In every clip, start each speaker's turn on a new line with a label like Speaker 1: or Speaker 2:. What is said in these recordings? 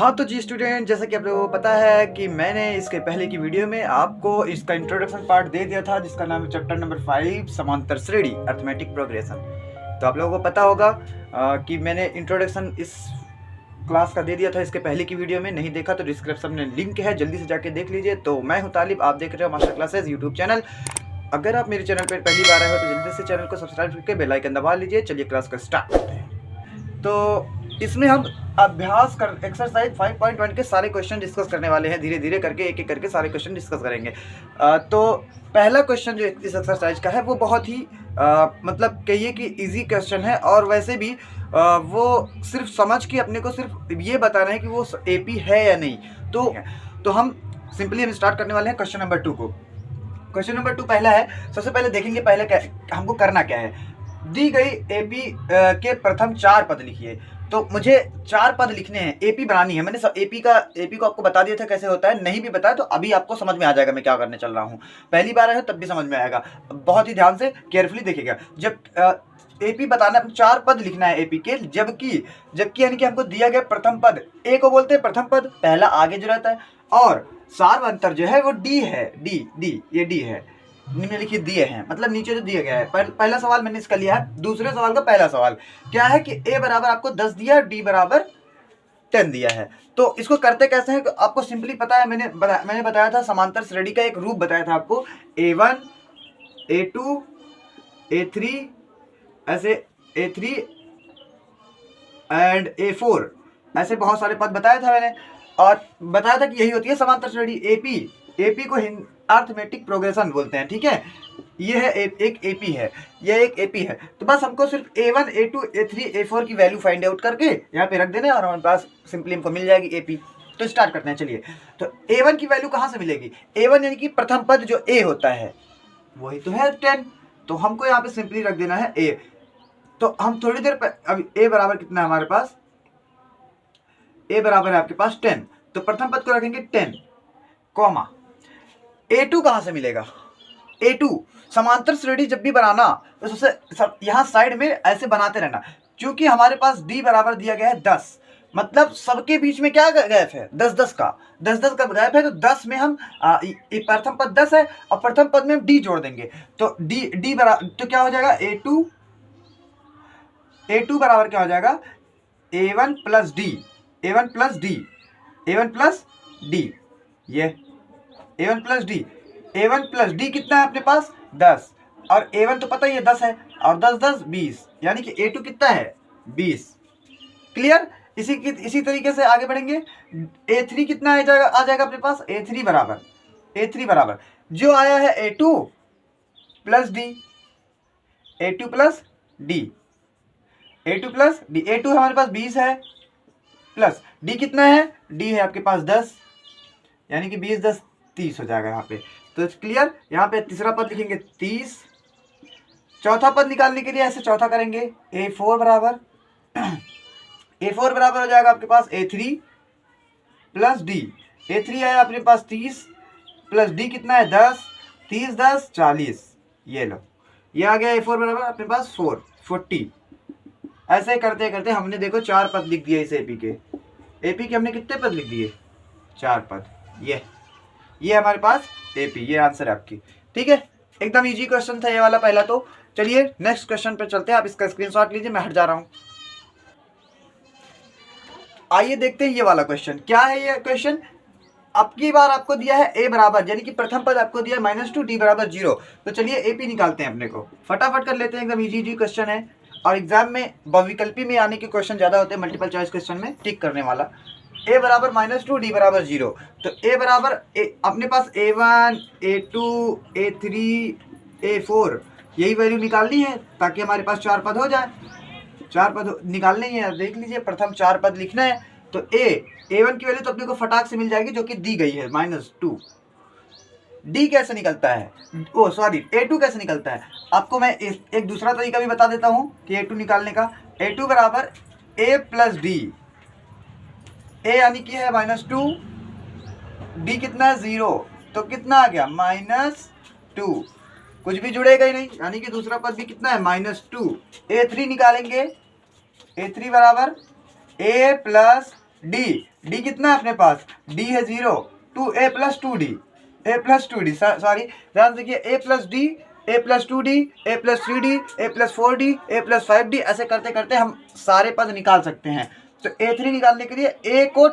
Speaker 1: हाँ तो जी स्टूडेंट, जैसा कि आप लोगों को पता है कि मैंने इसके पहले की वीडियो में आपको इसका इंट्रोडक्शन पार्ट दे दिया था, जिसका नाम है चैप्टर नंबर 5 समांतर श्रेणी अर्थमेटिक प्रोग्रेशन। तो आप लोगों को पता होगा कि मैंने इंट्रोडक्शन इस क्लास का दे दिया था इसके पहले की वीडियो में। नहीं देखा तो डिस्क्रिप्शन में लिंक है, जल्दी से जाके देख लीजिए। तो मैं हूँ तालिब, आप देख रहे हो मास्टर क्लासेस यूट्यूब चैनल। अगर आप मेरे चैनल पर पहली बार आए हो तो जल्दी से चैनल को सब्सक्राइब करके बेल आइकन दबा लीजिए। चलिए क्लास का स्टार्ट करते हैं। तो इसमें हम अभ्यास कर एक्सरसाइज 5.1 के सारे क्वेश्चन डिस्कस करने वाले हैं। धीरे धीरे करके एक एक करके सारे क्वेश्चन डिस्कस करेंगे। तो पहला क्वेश्चन जो इस एक्सरसाइज का है वो बहुत ही मतलब कहिए कि इजी क्वेश्चन है, और वैसे भी वो सिर्फ समझ के अपने को सिर्फ ये बताना है कि वो एपी है या नहीं। तो हम सिंपली हम स्टार्ट करने वाले हैं क्वेश्चन नंबर 2 को। क्वेश्चन नंबर 2 पहला है। सबसे पहले देखेंगे पहले हमको करना क्या है। दी गई एपी के प्रथम 4 पद लिखिए। तो मुझे 4 पद लिखने हैं, एपी बनानी है। मैंने सब एपी को आपको बता दिया था कैसे होता है, नहीं भी बताया तो अभी आपको समझ में आ जाएगा मैं क्या करने चल रहा हूँ। पहली बार है तब भी समझ में आएगा, बहुत ही ध्यान से केयरफुली देखिएगा। जब एपी बताना, 4 पद लिखना है एपी के, जबकि यानी कि हमको दिया गया प्रथम पद, ए को बोलते हैं प्रथम पद, पहला आगे जो रहता है, और सार्वंतर जो है वो डी है। डी ये डी है, निम्नलिखित दिए हैं, मतलब नीचे जो दिया गया है। पहला सवाल मैंने इसका लिया है। दूसरे सवाल का पहला सवाल क्या है कि ए बराबर आपको 10 दिया और डी बराबर 10 दिया है। तो इसको करते कैसे हैं आपको सिंपली पता है। मैंने बताया था समांतर श्रेणी का एक रूप बताया था आपको, A1 A2 A3 ऐसे A3 एंड A4 ऐसे बहुत सारे पद बताया था मैंने, और बताया था कि यही होती है समांतर श्रेणी। एपी को अर्थमेटिक प्रोग्रेशन बोलते हैं, ठीक है। ये है एक एपी है, यह एक एपी है। तो बस हमको सिर्फ A1 A2 A3 A4 की वैल्यू फाइंड आउट करके यहाँ पे रख देना और हमारे पास सिंपली हमको मिल जाएगी एपी। तो स्टार्ट करते हैं चलिए। तो A1 की वैल्यू कहाँ से मिलेगी? A1 यानी कि प्रथम पद जो A होता है वही तो है 10। तो हमको यहाँ पे सिंपली रख देना है A। तो हम थोड़ी देर पर अब A बराबर कितना है हमारे पास, A बराबर है आपके पास 10। तो प्रथम पद को रखेंगे 10 कॉमा। A2 कहाँ से मिलेगा? A2 समांतर श्रेणी जब भी बनाना तो सबसे यहाँ साइड में ऐसे बनाते रहना, क्योंकि हमारे पास D बराबर दिया गया है 10, मतलब सबके बीच में क्या गैप है 10-10 का, 10-10 का गैप है। तो 10 में हम प्रथम पद 10 है और प्रथम पद में हम D जोड़ देंगे। तो D बराबर तो क्या हो जाएगा A2 बराबर क्या हो जाएगा A1 plus D, A1 plus D, A1 plus D, ये A1 plus D, A1 plus D कितना है अपने पास 10, और A1 तो पता ही है 10 है, और 10-10 20, यानी कि A2 कितना है 20। क्लियर? इसी तरीके से आगे बढ़ेंगे। A3 कितना आ जाएगा अपने पास A3 बराबर जो आया है A2 plus D, A2 plus D, A2 plus D। A2 हमारे पास 20 है, प्लस D कितना है, D है आपके पास 10, यानी कि 20-10 30 हो जाएगा यहाँ पे। तो क्लियर? यहाँ पे तीसरा पद लिखेंगे 30। चौथा पद निकालने के लिए ऐसे चौथा करेंगे A4 बराबर A4 बराबर हो जाएगा आपके पास A3 प्लस D। A3 आया अपने पास 30 प्लस D कितना है 10, 30-10 40, ये लो ये आ गया A4 बराबर अपने पास 40। ऐसे करते करते हमने देखो 4 पद लिख दिए इस एपी के हमने कितने पद लिख दिए 4 पद। ये हमारे पास एपी, ये आंसर है आपकी, ठीक है। एकदम इजी क्वेश्चन था ये वाला पहला। तो चलिए नेक्स्ट क्वेश्चन पे चलते हैं। आप इसका स्क्रीनशॉट लीजिए, मैं हट जा रहा हूं। आइए देखते हैं ये वाला क्वेश्चन क्या है। ये क्वेश्चन अब की बार आपको दिया है A बराबर, यानी कि प्रथम पद आपको दिया है -2 D बराबर 0। तो चलिए एपी निकालते हैं अपने को, फटाफट कर लेते हैं। एकदम इजी क्वेश्चन है, और एग्जाम में बहुविकल्पी में आने के क्वेश्चन ज्यादा होते हैं, मल्टीपल चॉइस क्वेश्चन में टिक करने वाला। A बराबर -2 D बराबर 0। तो A बराबर अपने पास A1 A2 A3 A4 यही वैल्यू निकालनी है ताकि हमारे पास 4 पद हो जाए। 4 पद निकालने ही है, देख लीजिए प्रथम 4 पद लिखना है। तो A1 की वैल्यू तो अपने को फटाक से मिल जाएगी जो कि दी गई है -2। D कैसे निकलता है, A2 कैसे निकलता है, आपको मैं एक दूसरा तरीका भी बता देता हूँ कि A2 निकालने का। A2 बराबर A प्लस D, A यानी कि है -2, D कितना है 0, तो कितना आ गया -2, कुछ भी जुड़ेगा ही नहीं, यानी कि दूसरा पद भी कितना है -2। A3 निकालेंगे, A3 बराबर A प्लस डी कितना है अपने पास, डी है 0, two A plus two D, A plus two D, sorry ध्यान देखिए, A plus D, A plus two D, A plus three D, A plus four D, A plus five D, ऐसे करते करते हम सारे पद निकाल सकते हैं। तो ए3 निकालने के लिए ए को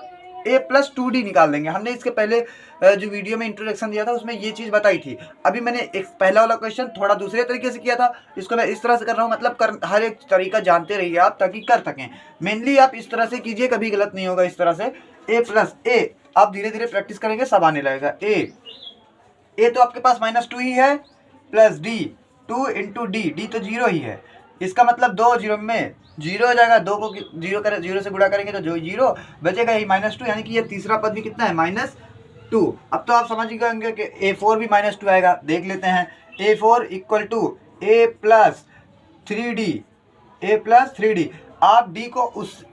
Speaker 1: ए प्लस टू डी निकाल देंगे। हमने इसके पहले जो वीडियो में इंट्रोडक्शन दिया था उसमें ये चीज़ बताई थी। अभी मैंने एक पहला वाला क्वेश्चन थोड़ा दूसरे तरीके से किया था, इसको मैं इस तरह से कर रहा हूँ, मतलब हर एक तरीका जानते रहिए आप ताकि कर सकें। मेनली आप इस तरह से कीजिए, कभी गलत नहीं होगा। इस तरह से ए प्लस ए, आप धीरे धीरे प्रैक्टिस करेंगे सब आने लगेगा। ए तो आपके पास -2 ही है, प्लस डी, 2 इंटू डी तो 0 ही है, इसका मतलब 2 0 में 0 हो जाएगा। 2 को 0 से गुणा करेंगे तो जो 0 बचेगा ही -2, यानी कि ये तीसरा पद भी कितना है, -2। अब तो आप समझ गए कि A4 भी -2 आएगा। देख लेते हैं, A4 equal to A plus 3D। आप D को उस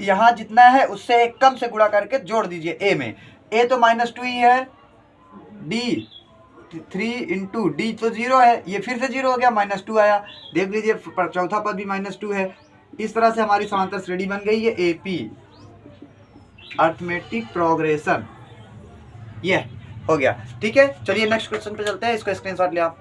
Speaker 1: यहाँ जितना है उससे एक कम से गुणा करके जोड़ दीजिए A में। A तो -2 ही है, D 3 इंटू डी तो 0 है, ये फिर से 0 हो गया, -2 आया। देख लीजिए चौथा पद भी -2 है। इस तरह से हमारी समांतर श्रेणी बन गई है AP, अर्थमेटिक प्रोग्रेशन। ये हो गया, ठीक है। चलिए नेक्स्ट क्वेश्चन पे चलते हैं, इसको स्क्रीनशॉट ले आप।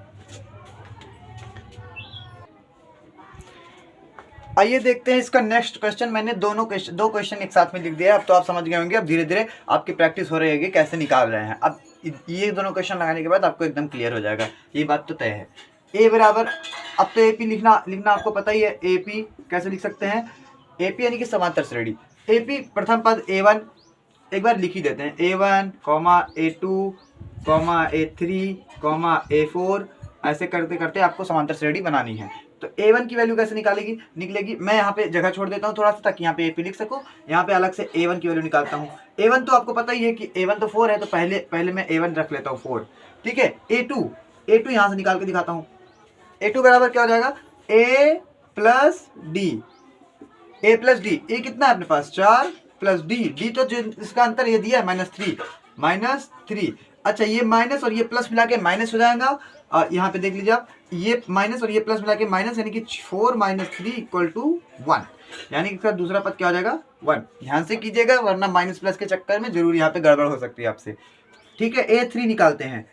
Speaker 1: आइए देखते हैं इसका नेक्स्ट क्वेश्चन। मैंने दो क्वेश्चन एक साथ में लिख दिया है, अब तो आप समझ गए होंगे। अब धीरे धीरे आपकी प्रैक्टिस हो रही है कैसे निकाल रहे हैं। अब ये दोनों क्वेश्चन लगाने के बाद आपको एकदम क्लियर हो जाएगा, ये बात तो तय है। ए बराबर, अब तो AP लिखना आपको पता ही है। AP कैसे लिख सकते हैं, AP यानी कि समांतर श्रेणी। AP प्रथम पद A1 एक बार लिख ही देते हैं, A1, A2, A3, A4, ऐसे करते करते आपको समांतर श्रेणी बनानी है। तो A1 की वैल्यू कैसे निकलेगी। मैं यहाँ पे जगह छोड़ देता हूँ थोड़ा सा, ताकि यहाँ पे AP लिख सकूँ। यहाँ पे अलग से A1 की वैल्यू निकालता हूँ। A1 तो आपको पता ही है कि A1 तो 4 है, तो पहले मैं A1 रख लेता हूँ 4, ठीक है। A2 यहाँ से निकाल के दिखाता हूँ। A2 बराबर क्या हो जाएगा, A प्लस डी, ए कितना है अपने पास 4 प्लस डी तो जो इसका अंतर ये दिया है -3। अच्छा, ये माइनस और ये प्लस मिला के माइनस हो जाएगा। यहाँ पे देख लीजिए आप, ये माइनस और ये प्लस मिला के माइनस, यानी कि 4 - 3 = 1, यानी कि इसका दूसरा पद क्या हो जाएगा 1। ध्यान से कीजिएगा, वरना माइनस प्लस के चक्कर में जरूर यहाँ पे गड़बड़ हो सकती है आपसे, ठीक है। A3 निकालते हैं।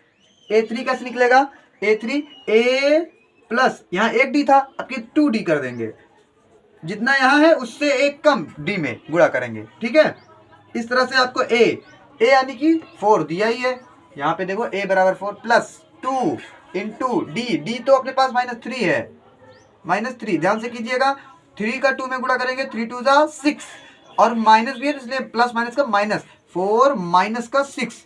Speaker 1: A3 कैसे निकलेगा, A3 A प्लस, यहाँ 1 डी था, आपकी 2 डी कर देंगे, जितना यहाँ है उससे एक कम डी में गुणा करेंगे, ठीक है। इस तरह से आपको ए यानी कि 4 दिया ही है। यहाँ पे देखो A बराबर 4 प्लस 2 इंटू डी तो अपने पास -3 है, -3। ध्यान से कीजिएगा, 3 का 2 में गुणा करेंगे, 3 2 = 6, और माइनस भी है इसलिए प्लस माइनस का माइनस, 4 माइनस का 6,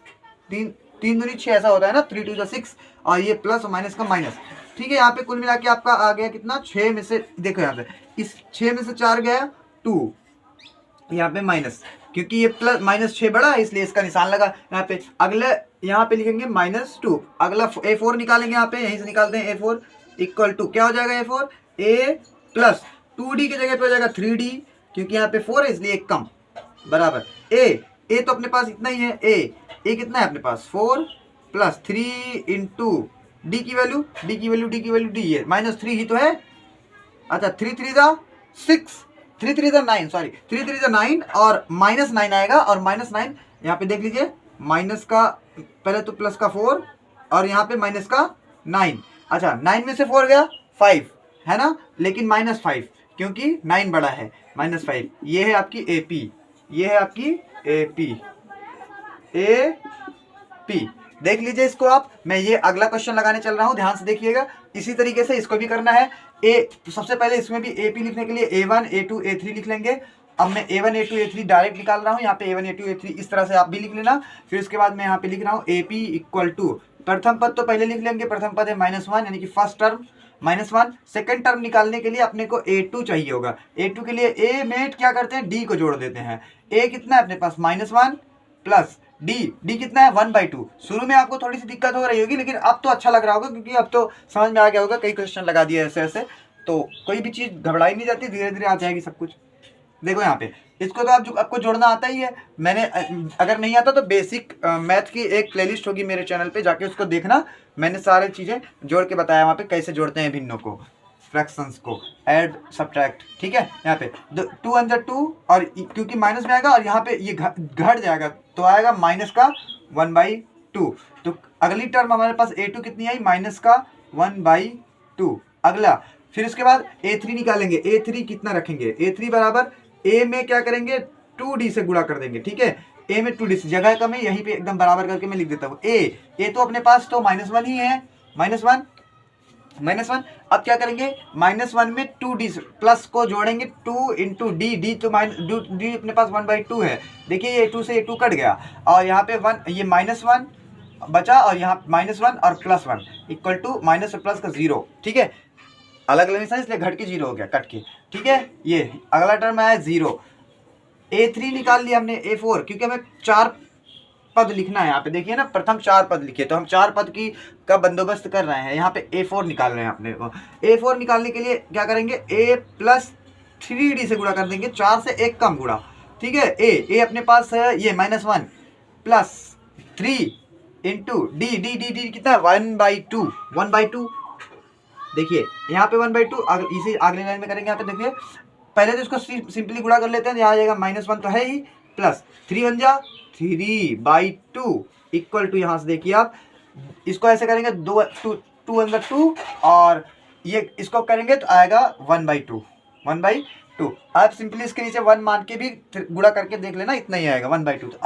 Speaker 1: 3 दूनी 6 ऐसा होता है ना, 3 2 = 6, और ये प्लस और माइनस का माइनस, ठीक है। यहाँ पे कुल मिला के आपका आ गया कितना, 6 में से देखो यहाँ पे इस 6 में से 4 गया 2, यहाँ पे माइनस, क्योंकि ये प्लस -6 बड़ा है इसलिए इसका निशान लगा यहाँ पे। अगले यहाँ पे लिखेंगे -2, अगला A4 निकालेंगे, यहाँ पे यहीं से निकालते हैं। A4 इक्वल टू क्या हो जाएगा, A4 A प्लस 2D की जगह पे हो जाएगा 3D, क्योंकि यहाँ पे 4 है इसलिए एक कम, बराबर A तो अपने पास इतना ही है। A कितना है अपने पास 4 प्लस 3 इंटू D की वैल्यू D है, -3 ही तो है। अच्छा, 3 3 = 6, 3 3 = 9, सॉरी 3 3 = 9, और -9 आएगा, और -9 यहाँ पे देख लीजिए, माइनस का पहले तो प्लस का 4, और यहाँ पे माइनस का 9। अच्छा, 9 में से 4 गया 5 है ना, लेकिन -5 क्योंकि 9 बड़ा है, -5। ये है आपकी AP देख लीजिए इसको आप। मैं ये अगला क्वेश्चन लगाने चल रहा हूँ, ध्यान से देखिएगा। इसी तरीके से इसको भी करना है। तो सबसे पहले इसमें भी AP लिखने के लिए A1 A2 A3 लिख लेंगे। अब मैं A1 A2 A3 डायरेक्ट निकाल रहा हूँ, यहाँ पे A1 A2 A3 इस तरह से आप भी लिख लेना। फिर उसके बाद मैं यहाँ पे लिख रहा हूँ AP इक्वल टू, प्रथम पद तो पहले लिख लेंगे, प्रथम पद है -1 यानी कि फर्स्ट टर्म -1। सेकेंड टर्म निकालने के लिए अपने को A2 चाहिए होगा। A2 के लिए A में क्या करते हैं, D को जोड़ देते हैं। A कितना है अपने पास -1 प्लस D कितना है 1/2। शुरू में आपको थोड़ी सी दिक्कत हो रही होगी, लेकिन अब तो अच्छा लग रहा होगा, क्योंकि अब तो समझ में आ गया होगा, कई क्वेश्चन लगा दिए ऐसे, तो कोई भी चीज़ घबराई नहीं जाती, धीरे धीरे आ जाएगी सब कुछ। देखो यहाँ पे इसको तो आपको जोड़ना आता ही है। मैंने अगर नहीं आता तो बेसिक मैथ की एक प्लेलिस्ट होगी मेरे चैनल पे, जाके उसको देखना, मैंने सारी चीज़ें जोड़ के बताया वहाँ पे कैसे जोड़ते हैं भिन्नों को। फ्रैक्शंस को ऐड सब्ट्रैक्ट, ठीक है। यहाँ पे 2 अंदर 2 और क्योंकि माइनस में आएगा और यहाँ पे ये घट जाएगा तो आएगा माइनस का 1/2। तो अगली टर्म हमारे पास a2 कितनी आई, माइनस का 1/2। अगला फिर उसके बाद a3 निकालेंगे, a3 कितना रखेंगे, a3 बराबर a में क्या करेंगे 2d से गुणा कर देंगे, ठीक है। a में 2d से जगह कम है, यहीं पे एकदम बराबर करके मैं लिख देता हूँ। a तो अपने पास तो -1 ही है, -1। अब क्या करेंगे, -1 में 2d प्लस को जोड़ेंगे 2 इंटू डी, डी तो डी अपने पास 1/2 है। देखिए ये 2 से 2 कट गया और यहाँ पे 1, ये -1 बचा और यहाँ -1 और +1 इक्वल टू माइनस और प्लस का 0, ठीक है। अलग अलग निशान इसलिए घट के 0 हो गया, कट के, ठीक है। ये अगला टर्म आया 0। a3 निकाल लिया हमने, a4 क्योंकि हमें 4 पद लिखना है यहाँ पे, देखिए ना प्रथम 4 पद लिखे तो हम 4 पद की का बंदोबस्त कर रहे हैं। यहाँ पे a4 निकाल रहे हैं अपने को। a4 निकालने के लिए क्या करेंगे, a प्लस 3d से गुणा कर देंगे, 4 से 1 कम गुणा, ठीक है। a अपने पास है ये -1 प्लस 3 इंटू डी, डी कितना 1/2। देखिए यहाँ पे 1/2, इसी अगले लाइन में करेंगे। यहाँ पे देखिए पहले तो इसको सिंपली गुणा कर लेते हैं, यहाँ आ जाएगा -1 तो है ही, प्लस 3 बन जा 3/2 इक्वल टू, यहाँ से देखिए आप इसको ऐसे करेंगे 2 अंदर 2 और ये इसको करेंगे तो आएगा 1/2। आप सिंपली इसके नीचे 1 मान के भी गुणा करके देख लेना, इतना ही आएगा 1/2। तो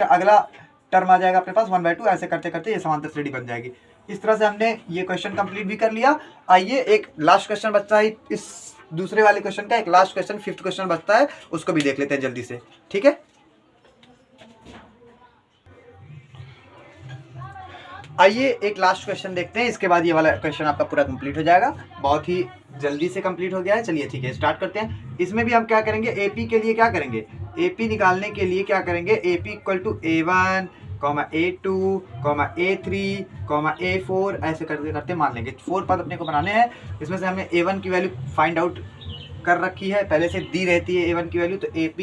Speaker 1: अगला टर्म आ जाएगा अपने पास 1/2। ऐसे करते करते ये समांतर श्रेणी बन जाएगी। इस तरह से हमने ये क्वेश्चन कंप्लीट भी कर लिया। आइए एक लास्ट क्वेश्चन बचता है, इस दूसरे वाले क्वेश्चन का एक लास्ट क्वेश्चन 5th क्वेश्चन बचता है, उसको भी देख लेते हैं जल्दी से, ठीक है। आइए एक लास्ट क्वेश्चन देखते हैं, इसके बाद ये वाला क्वेश्चन आपका पूरा कंप्लीट हो जाएगा। बहुत ही जल्दी से कंप्लीट हो गया है। चलिए ठीक है, स्टार्ट करते हैं। इसमें भी हम क्या करेंगे, एपी के लिए क्या करेंगे, एपी निकालने के लिए क्या करेंगे, AP equal to a1, a2, a3, a4 ऐसे करते करते मान लेंगे। 4 पद अपने को बनाने हैं। इसमें से हमने a1 की वैल्यू फाइंड आउट कर रखी है, पहले से दी रहती है a1 की वैल्यू। तो AP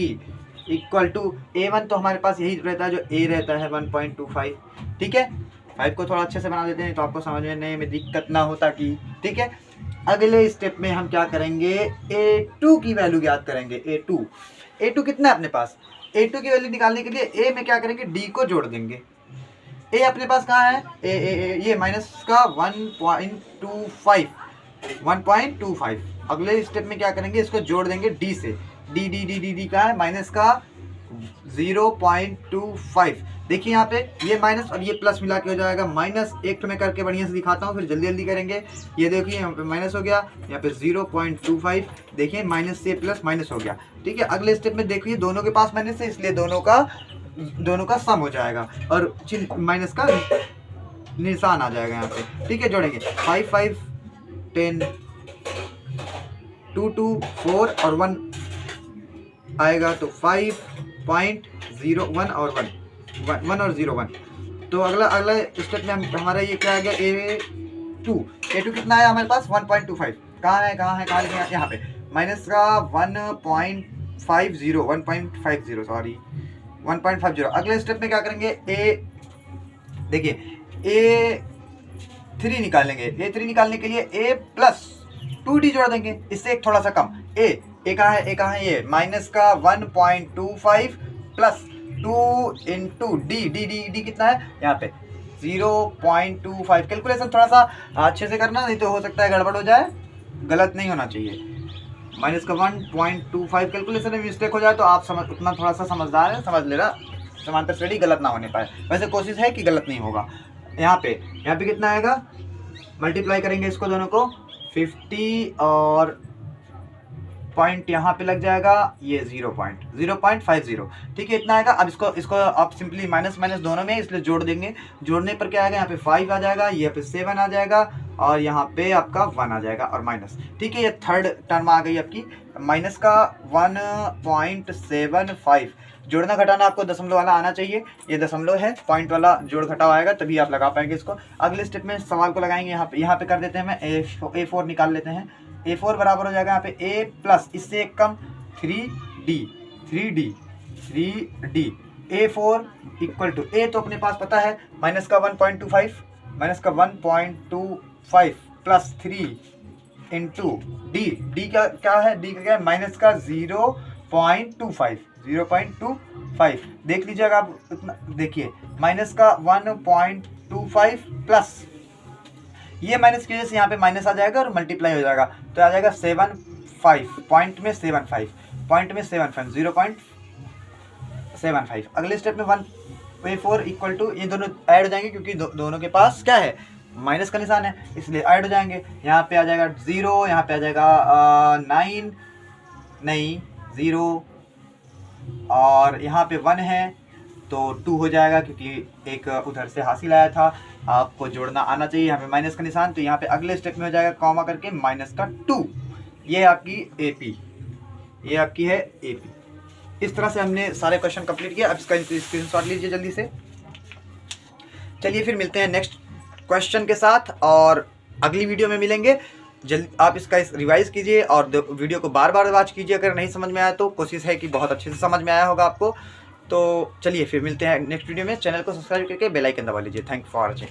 Speaker 1: इक्वल टू a1 तो हमारे पास यही रहता है जो a रहता है 1.25, ठीक है। 5 को थोड़ा अच्छे से बना देते हैं तो आपको समझने में दिक्कत ना हो, ताकि, ठीक है। अगले स्टेप में हम क्या करेंगे, a2 की वैल्यू ज्ञात करेंगे। a2 कितना है अपने पास, a2 की वैल्यू निकालने के लिए a में क्या करेंगे, d को जोड़ देंगे। a अपने पास कहाँ है, ये माइनस का 1.25। अगले स्टेप में क्या करेंगे, इसको जोड़ देंगे d से। d का है माइनस का 0.25। देखिए यहाँ पे ये माइनस और ये प्लस मिला के हो जाएगा माइनस। एक तो मैं करके बढ़िया से दिखाता हूँ, फिर जल्दी जल्दी करेंगे। ये देखिए यहाँ पे माइनस हो गया, यहाँ पे 0.25, देखिए माइनस से प्लस माइनस हो गया, ठीक है। अगले स्टेप में देखिए दोनों के पास माइनस है, इसलिए दोनों का सम हो जाएगा और माइनस का निशान आ जाएगा यहाँ पे, ठीक है। जोड़ेंगे 5 5 10 2 2 4 और 1 आएगा, तो 5.01 और 1 और 0 1। तो अगला स्टेप में हमारा ये क्या आ गया, a2 कितना है हमारे पास 1.25। कहाँ है यहाँ पे माइनस का 1.50 अगले स्टेप में क्या करेंगे, देखिए a3 निकालेंगे। a3 निकालने के लिए a प्लस 2d जोड़ देंगे, इससे एक थोड़ा सा कम। a कहाँ है ये माइनस का 1.25 प्लस 2 इंटू डी कितना है यहाँ पे 0.25। कैलकुलेशन थोड़ा सा अच्छे से करना, नहीं तो हो सकता है गड़बड़ हो जाए, गलत नहीं होना चाहिए। माइनस का 1.25 कैलकुलेशन में मिस्टेक हो जाए तो आप उतना थोड़ा सा समझदार है, समझ लेना, समांतर श्रेणी गलत ना होने पाए। वैसे कोशिश है कि गलत नहीं होगा। यहाँ पे कितना आएगा, मल्टीप्लाई करेंगे इसको दोनों को 50 और पॉइंट यहाँ पे लग जाएगा ये 0.50, ठीक है, इतना आएगा। अब इसको आप सिंपली माइनस दोनों में इसलिए जोड़ देंगे। जोड़ने पर क्या आएगा, यहाँ पे 5 आ जाएगा, यहाँ पे 7 आ जाएगा और यहाँ पे आपका 1 आ जाएगा और माइनस, ठीक है। ये थर्ड टर्म आ गई आपकी माइनस का 1.75। जोड़ना घटाना आपको दशमलव वाला आना चाहिए, ये दशमलव है, पॉइंट वाला जोड़ घटाव आएगा तभी आप लगा पाएंगे इसको। अगले स्टेप में सवाल को लगाएंगे, यहाँ पे कर देते हैं, मैं a4 निकाल लेते हैं। a4 बराबर हो जाएगा यहाँ पे a प्लस इससे एक कम 3d a4 equal to a तो अपने पास पता है माइनस का 1.25 प्लस 3 इंटू डी, डी का क्या है, डी का क्या है, माइनस का 0.25, 0.25 देख लीजिएगा आप, इतना देखिए माइनस का 1.25 प्लस ये माइनस की वजह से यहाँ पे माइनस आ जाएगा और मल्टीप्लाई हो जाएगा, तो आ जाएगा 75, पॉइंट में 75, पॉइंट में 75, 0.75। अगले स्टेप में 1/4 इक्वल टू, ये दोनों ऐड हो जाएंगे क्योंकि दोनों के पास क्या है, माइनस का निशान है, इसलिए ऐड हो जाएंगे। यहाँ पे आ जाएगा 0, यहाँ पे आ जाएगा 9 नहीं 0, और यहाँ पे 1 है तो 2 हो जाएगा क्योंकि एक उधर से हासिल आया था, आपको जोड़ना आना चाहिए। यहाँ पे माइनस का निशान, तो यहाँ पे अगले स्टेप में हो जाएगा कॉमा करके माइनस का 2, ये आपकी एपी, ये आपकी है एपी। इस तरह से हमने सारे क्वेश्चन कंप्लीट किया। अब इसका स्क्रीनशॉट लीजिए जल्दी से। चलिए फिर मिलते हैं नेक्स्ट क्वेश्चन के साथ और अगली वीडियो में मिलेंगे। जल्दी आप इसका रिवाइज कीजिए और वीडियो को बार बार वॉच कीजिए। अगर नहीं समझ में आया तो कोशिश है कि बहुत अच्छे से समझ में आया होगा आपको। तो चलिए फिर मिलते हैं नेक्स्ट वीडियो में। चैनल को सब्सक्राइब करके बेल आइकन दबा लीजिए। Thank you for watching.